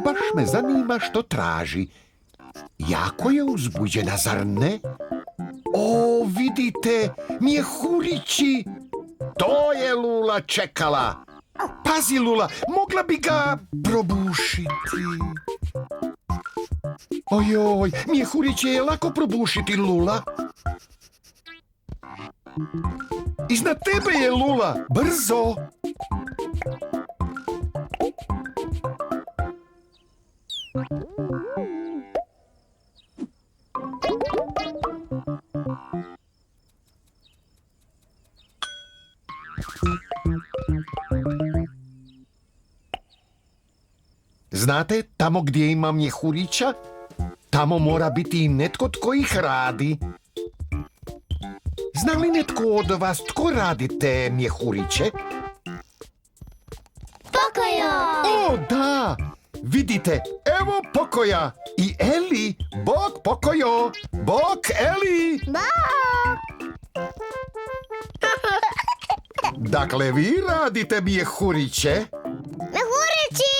Baš me zanima što traži. Jako je uzbuđena, zar ne? O, vidite, mjehurići! To je Lula čekala. Pazi, Lula, mogla bi ga probušiti. Ojoj, mjehuriće je lako probušiti, Lula. Iznad tebe je, Lula, brzo! Znate, tamo gdje ima mjehurića, tamo mora biti i netko tko ih radi. Zna li netko od vas tko radi te mjehuriće? Pokojo! O, da! Vidite, evo Pokoja i Eli. Bok, Pokojo! Bok, Eli! Bok! Dakle, vi radite mjehuriće? Mehurići!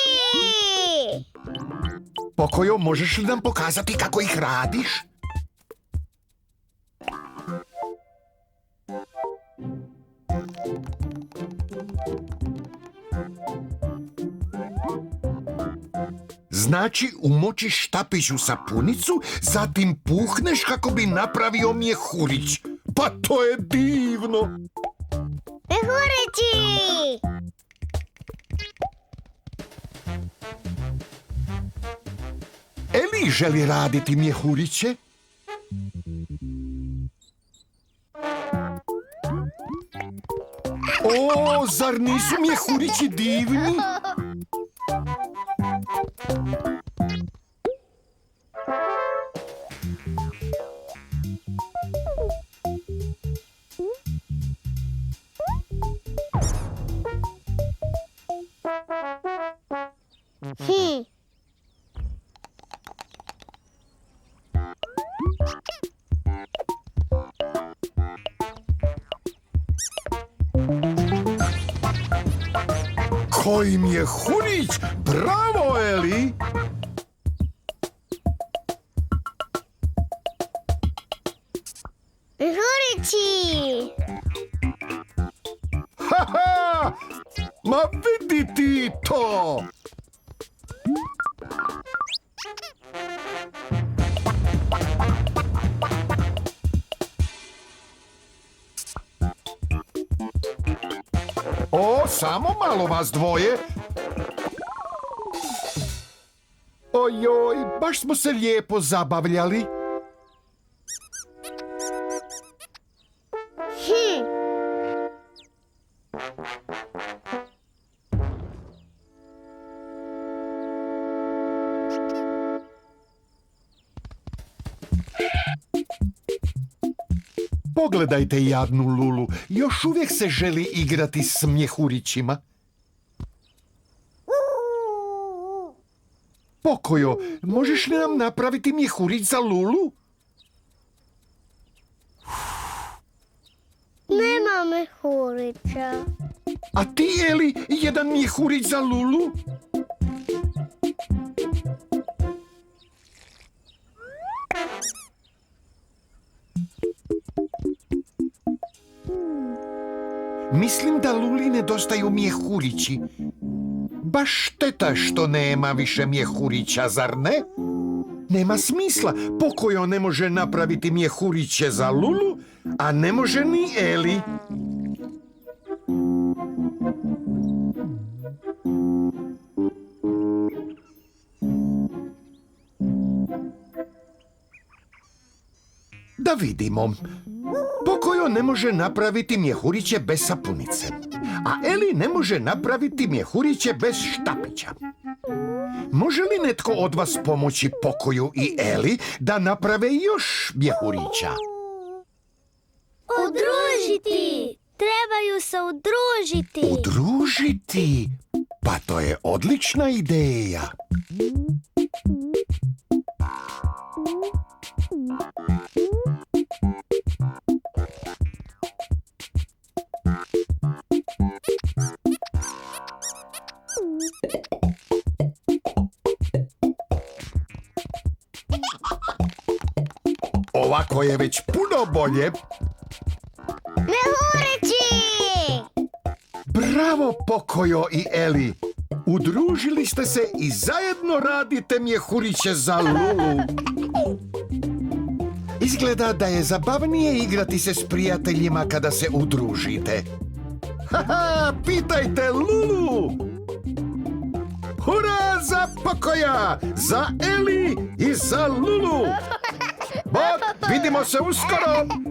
Pokojo, možeš li nam pokazati kako ih radiš? Znači, umočiš štapić u sapunicu, zatim puhneš kako bi napravio mjehurić. Pa to je divno! Mehurići! Eli želi raditi mjehuriće? O, zar nisu mjehurići divni? Koji mjehurić! Bravo, Eli! Mehurići! Ha-ha! Ma vidi ti to! O, samo malo vas dvoje. Ojoj, baš smo se lijepo zabavljali. Pogledajte jadnu Lulu, još uvijek se želi igrati s mjehurićima. Pokojo, možeš li nam napraviti mjehurić za Lulu? Nema mehurića. A ti, Eli, jedan mjehurić za Lulu? Mislim da Luli nedostaju mjehurići. Baš šteta što nema više mjehurića, zar ne? Nema smisla, Pokojo ne može napraviti mjehuriće za Lulu, a ne može ni Eli. Da vidimo. Pokojo ne može napraviti mjehuriće bez sapunice, a Eli ne može napraviti mjehuriće bez štapića. Može li netko od vas pomoći Pokoju i Eli da naprave još mjehurića? Udružiti! Trebaju se udružiti! Udružiti? Pa to je odlična ideja. Ovako je već puno bolje. Mehurići! Bravo, Pokojo i Eli. Udružili ste se i zajedno radite mjehuriće za Lulu. Izgleda da je zabavnije igrati se s prijateljima kada se udružite. Haha, pitajte Lulu! Hurra za Pokoja, za Eli i za Lulu! Bok, vidimo se uskoro!